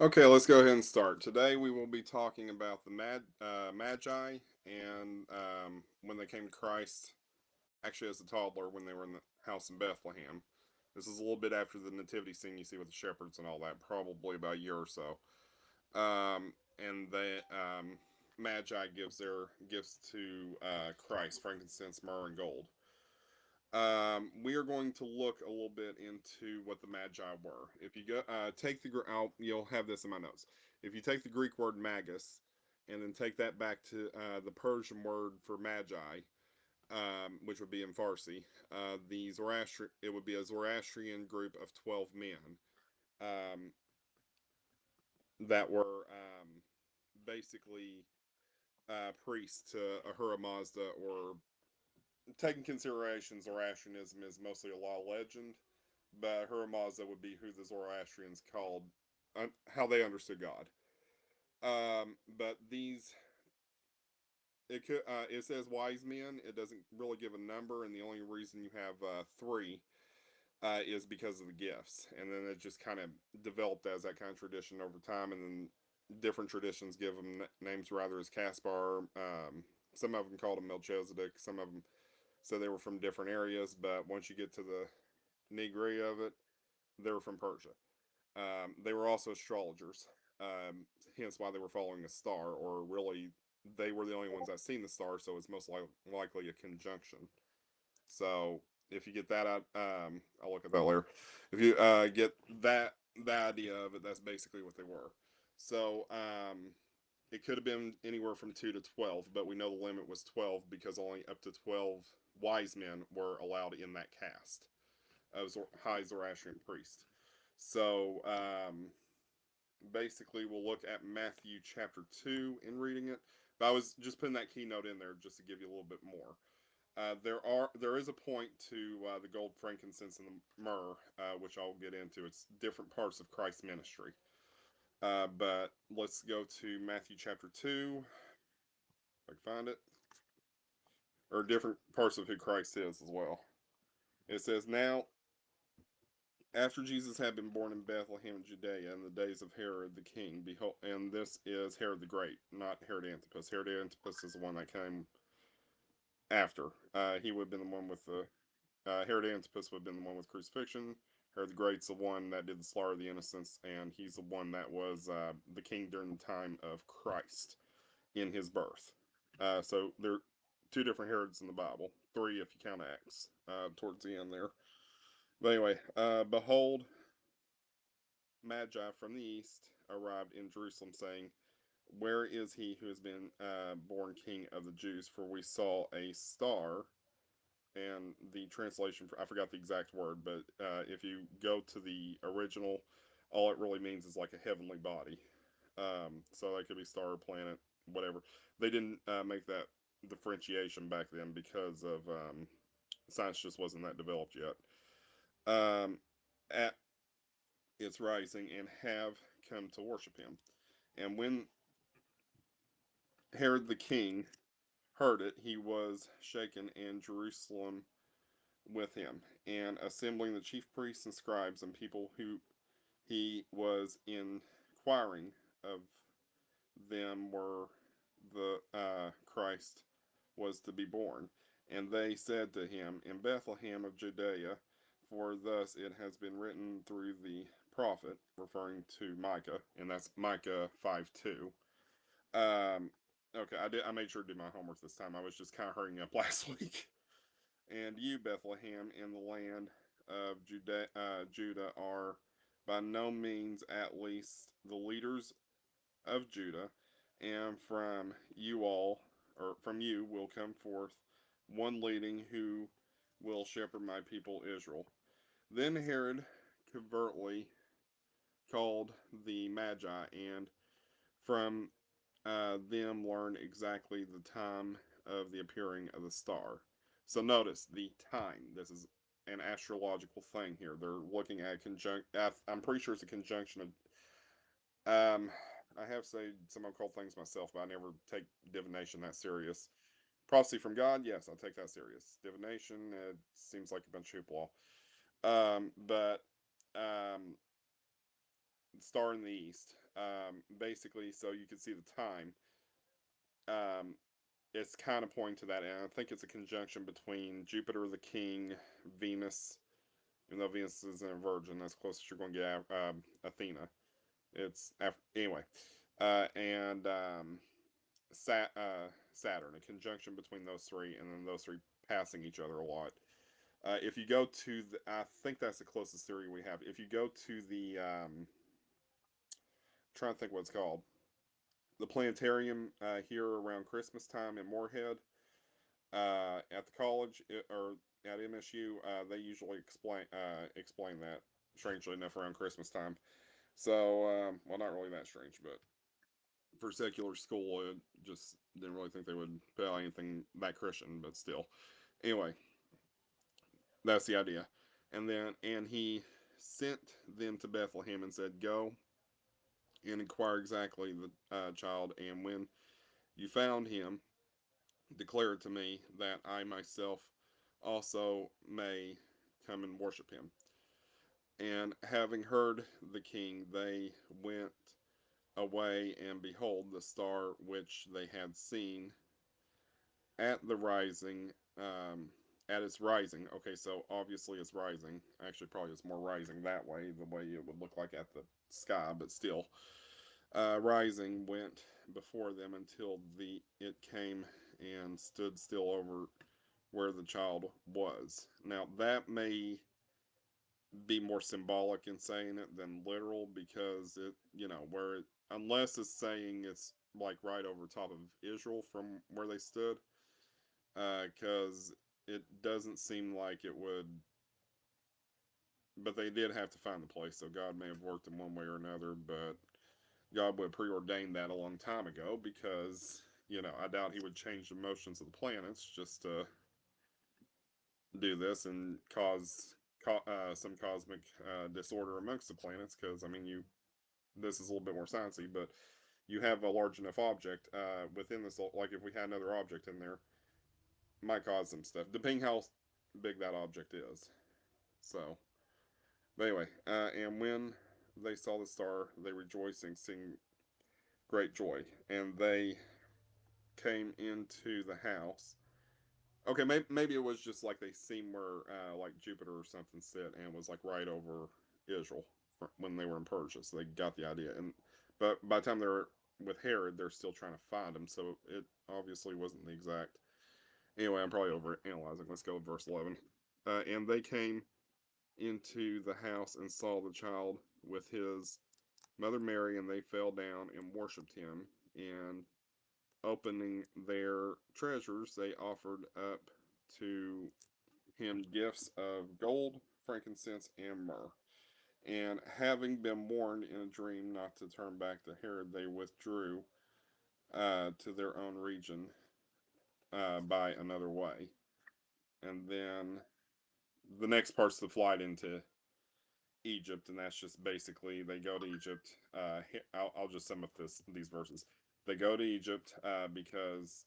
Okay, let's go ahead and start. Today we will be talking about the Magi and when they came to Christ, actually as a toddler when they were in the house in Bethlehem. This is a little bit after the nativity scene you see with the shepherds and all that, probably about a year or so. And the Magi gives their gifts to Christ, frankincense, myrrh, and gold. We are going to look a little bit into what the Magi were. If you go take the you'll have this in my notes. If you take the Greek word magus and then take that back to the Persian word for magi, which would be in Farsi, it would be a Zoroastrian group of 12 men um, that were basically priests to Ahura Mazda, or taking consideration Zoroastrianism is mostly a law legend, but Ahura Mazda would be who the Zoroastrians called, how they understood God. But these, it says wise men. It doesn't really give a number, and the only reason you have three is because of the gifts, and then it just kind of developed as that kind of tradition over time, and then different traditions give them names rather as Caspar. Some of them called him Melchizedek. Some of them so they were from different areas, but once you get to the nitty of it, they were from Persia. They were also astrologers, hence why they were following a star, or really, they were the only ones that seen the star, so it's most likely a conjunction. So if you get that out, I'll look at that later. If you get the idea of it, that's basically what they were. So it could have been anywhere from 2 to 12, but we know the limit was 12 because only up to 12 wise men were allowed in that caste of high Zoroastrian priest. So basically, we'll look at Matthew chapter 2 in reading it. But I was just putting that keynote in there just to give you a little bit more. There is a point to the gold, frankincense, and the myrrh, which I'll get into. It's different parts of Christ's ministry. But let's go to Matthew chapter 2, if I can find it, or different parts of who Christ is as well. It says, "Now, after Jesus had been born in Bethlehem in Judea in the days of Herod the king, behold, and this is Herod the Great, not Herod Antipas. Herod Antipas is the one that came after. He would have been the one with the Herod Antipas would have been the one with crucifixion. Herod the Great's the one that did the slaughter of the innocents, and he's the one that was the king during the time of Christ in his birth. So there are two different Herods in the Bible, three if you count Acts towards the end there. But anyway, behold, Magi from the east arrived in Jerusalem, saying, where is he who has been born King of the Jews? For we saw a star." And the translation, I forgot the exact word, but if you go to the original, all it really means is like a heavenly body. So that could be star, planet, whatever. They didn't make that differentiation back then because of science just wasn't that developed yet. At its rising, and have come to worship him. And when Herod the king heard it, he was shaken, and Jerusalem with him. And assembling the chief priests and scribes and people who he was inquiring of them were the Christ was to be born. And they said to him, in Bethlehem of Judea, for thus it has been written through the prophet, referring to Micah, and that's Micah 5:2. Okay, I made sure to do my homework this time. I was just kind of hurrying up last week. And you, Bethlehem, in the land of Judah, are by no means at least the leaders of Judah, and from you all, or from you, will come forth one leading who will shepherd my people Israel. Then Herod covertly called the Magi, and from them learned exactly the time of the appearing of the star. So notice the time. This is an astrological thing here. They're looking at I'm pretty sure it's a conjunction of. I have said some occult things myself, but I never take divination that serious. Prophecy from God, yes, I take that serious. Divination, it seems like a bunch of hoopla. But star in the east. basically, so you can see the time. Um, it's kind of pointing to that, and I think it's a conjunction between Jupiter the king, Venus, even though Venus isn't a virgin, that's closest you're going to get. Athena. Anyway, and Saturn, a conjunction between those three, and then those three passing each other a lot. If you go to the, I think that's the closest theory we have. If you go to the, trying to think what it's called, the planetarium here around Christmas time in Moorhead, at the college or at MSU, they usually explain that. Strangely enough, around Christmas time. So, well, not really that strange, but for secular school, it just didn't really think they would put out anything that Christian, but still. Anyway, that's the idea. And he sent them to Bethlehem and said, "Go and inquire exactly the child, and when you found him, declare it to me, that I myself also may come and worship him." And having heard the king, they went away, and behold, the star which they had seen at the rising, at its rising. Okay, so obviously it's rising. Actually, probably it's more rising that way, the way it would look like at the sky, but still, rising went before them until the it came and stood still over where the child was. Now that may be more symbolic in saying it than literal, because it, where it, unless it's saying it's like right over top of Israel from where they stood, because it doesn't seem like it would. But they did have to find the place, so God may have worked in one way or another. But God would have preordained that a long time ago, because I doubt He would change the motions of the planets just to do this and cause some cosmic disorder amongst the planets. Because I mean, this is a little bit more sciencey, but you have a large enough object within this. Like if we had another object in there, might cause some stuff, depending how big that object is. So, but anyway, and when they saw the star, they rejoiced and sing great joy, and they came into the house. Okay, maybe it was just like they seen where like Jupiter or something sit, and was like right over Israel when they were in Persia, so they got the idea. And but by the time they're with Herod, they're still trying to find him, so it obviously wasn't the exact. Anyway, I'm probably over analyzing. Let's go with verse 11. And they came into the house and saw the child with his mother Mary, and they fell down and worshipped him. And opening their treasures, they offered up to him gifts of gold, frankincense, and myrrh. And having been warned in a dream not to turn back to Herod, they withdrew to their own region by another way. And then the next part's the flight into Egypt, and that's just basically they go to Egypt. I'll just sum up these verses. They go to Egypt because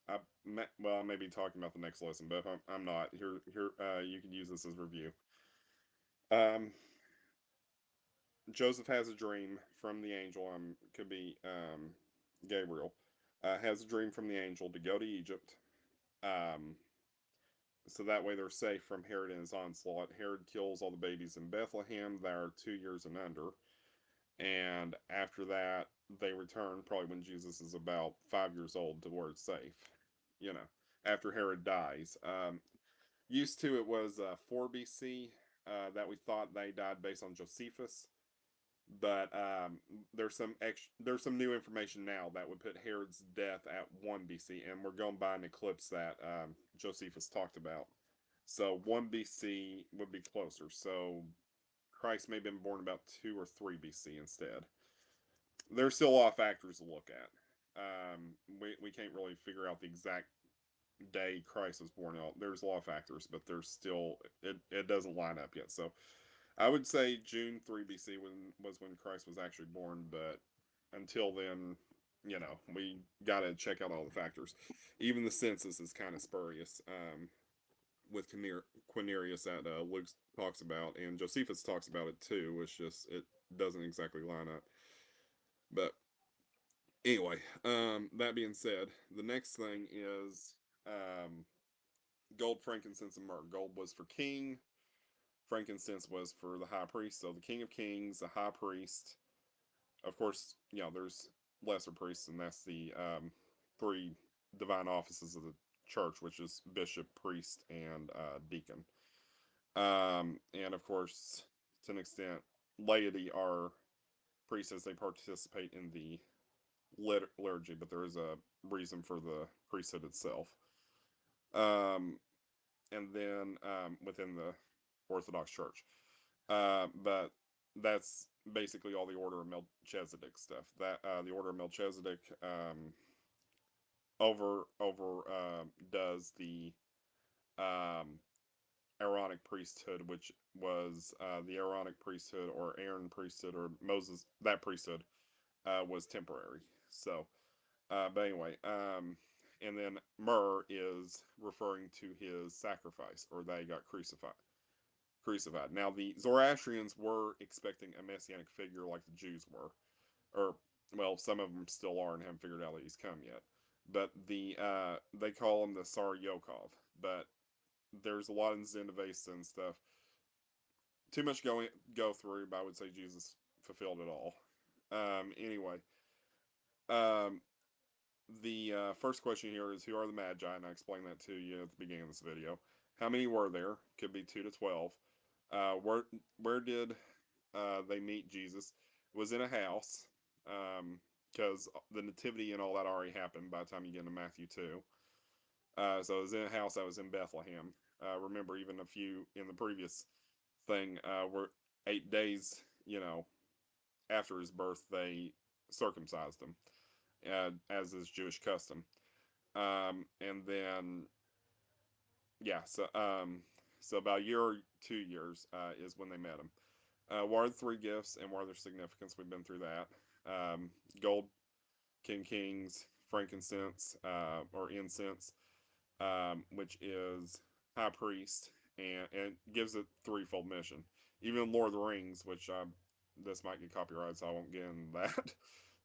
well, I may be talking about the next lesson, but if I'm not, here you can use this as review. Um, Joseph has a dream from the angel. Could be Gabriel. Has a dream from the angel to go to Egypt. Um, so that way they're safe from Herod and his onslaught. Herod kills all the babies in Bethlehem that are 2 years and under. And after that, they return probably when Jesus is about 5 years old to where it's safe. You know, after Herod dies. Used to it was 4 BC that we thought they died based on Josephus, but there's some new information now that would put Herod's death at 1 BC, and we're going by an eclipse that Josephus talked about. So 1 BC would be closer. So Christ may have been born about 2 or 3 BC instead. There's still a lot of factors to look at. We can't really figure out the exact day Christ was born out. There's a lot of factors, but there's still it doesn't line up yet. So I would say June 3 BC when Christ was actually born, but until then, we got to check out all the factors. Even the census is kind of spurious with Quirinius that Luke talks about, and Josephus talks about it too. It's just doesn't exactly line up. But anyway, that being said, the next thing is um, gold, frankincense, and myrrh. Gold was for king, frankincense was for the high priest. So the king of kings, the high priest, of course, there's lesser priests, and that's the three divine offices of the church, which is bishop, priest, and deacon. And of course, to an extent, laity are priests as they participate in the liturgy, but there is a reason for the priesthood itself. Um, and then within the Orthodox Church. But that's basically all the Order of Melchizedek stuff. That the Order of Melchizedek over does the um, Aaronic priesthood, which was the Aaronic priesthood or Aaron priesthood or Moses. That priesthood was temporary. So, but anyway, and then myrrh is referring to his sacrifice, or they got crucified. Crucified. Now, the Zoroastrians were expecting a messianic figure like the Jews were, or well, some of them still are and haven't figured out that he's come yet. But they call him the Tsar Yokov. But there's a lot in Zendavesta and stuff. Too much go through, but I would say Jesus fulfilled it all. Anyway, um, the first question here is who are the Magi, and I explained that to you at the beginning of this video. How many were there? Could be 2 to 12. Where did they meet Jesus? It was in a house, because the nativity and all that already happened by the time you get into Matthew 2. So it was in a house that was in Bethlehem. Remember, even a few in the previous thing, were 8 days, after his birth, they circumcised him, as is Jewish custom. And then, yeah, so about a year or 2 years is when they met him. What are the three gifts and what are their significance? We've been through that. Gold, King Kings, frankincense, or incense, which is high priest, and gives it threefold mission. Even Lord of the Rings, which this might get copyrighted, so I won't get into that.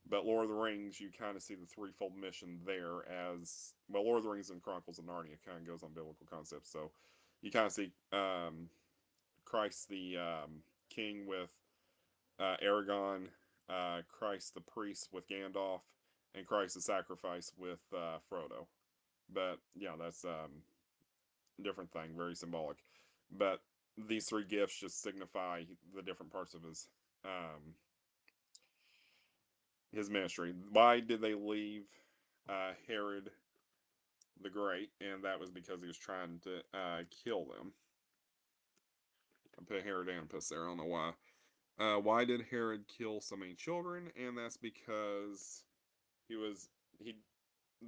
But Lord of the Rings, you kind of see the threefold mission there as well. Lord of the Rings and Chronicles of Narnia kind of goes on biblical concepts, so you kind of see Christ the king with Aragon, Christ the priest with Gandalf, and Christ the sacrifice with Frodo. But yeah, that's a different thing, very symbolic. But these three gifts just signify the different parts of his ministry. Why did they leave Herod the Great? And that was because he was trying to kill them. I put Herod Antipas there. I don't know why. Why did Herod kill so many children? And that's because he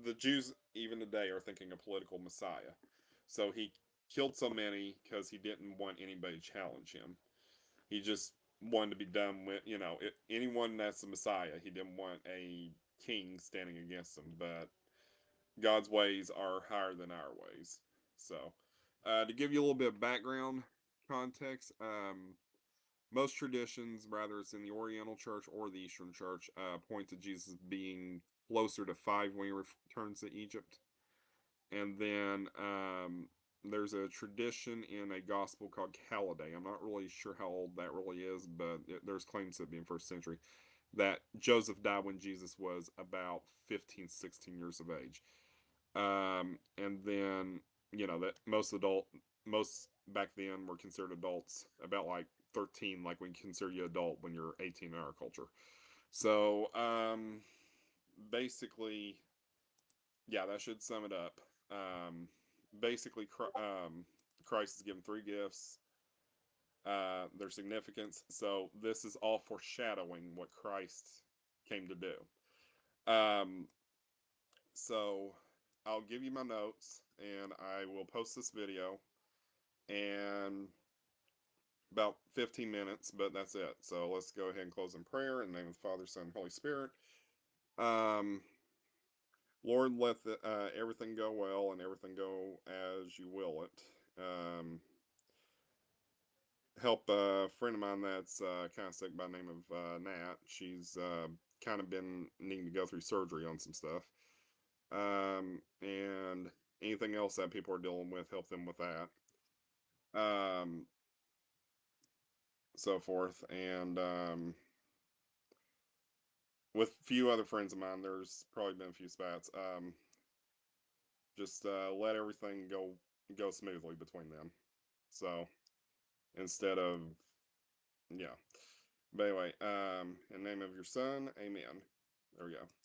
the Jews even today are thinking a political Messiah. So he killed so many because he didn't want anybody to challenge him. He just wanted to be done with, anyone that's the Messiah. He didn't want a king standing against him. But God's ways are higher than our ways. So, to give you a little bit of background context, most traditions, whether it's in the Oriental Church or the Eastern Church, point to Jesus being closer to 5 when he returns to Egypt. And then there's a tradition in a gospel called Halliday. I'm not really sure how old that really is, but there's claims to it being first century. That Joseph died when Jesus was about 15, 16 years of age. And then, that most back then were considered adults about like 13, like we consider you adult when you're 18 in our culture. So, basically, yeah, that should sum it up. Basically, Christ is given three gifts, their significance. So this is all foreshadowing what Christ came to do. Um, so I'll give you my notes, and I will post this video in about 15 minutes, but that's it. So let's go ahead and close in prayer in the name of the Father, Son, Holy Spirit. Um, Lord, let everything go well and everything go as you will it. help a friend of mine that's kind of sick by the name of Nat. She's kind of been needing to go through surgery on some stuff. And anything else that people are dealing with, help them with that. Um, so forth. And with a few other friends of mine, there's probably been a few spats. Just let everything go smoothly between them. So instead of yeah. But anyway, in the name of your son, amen. There we go.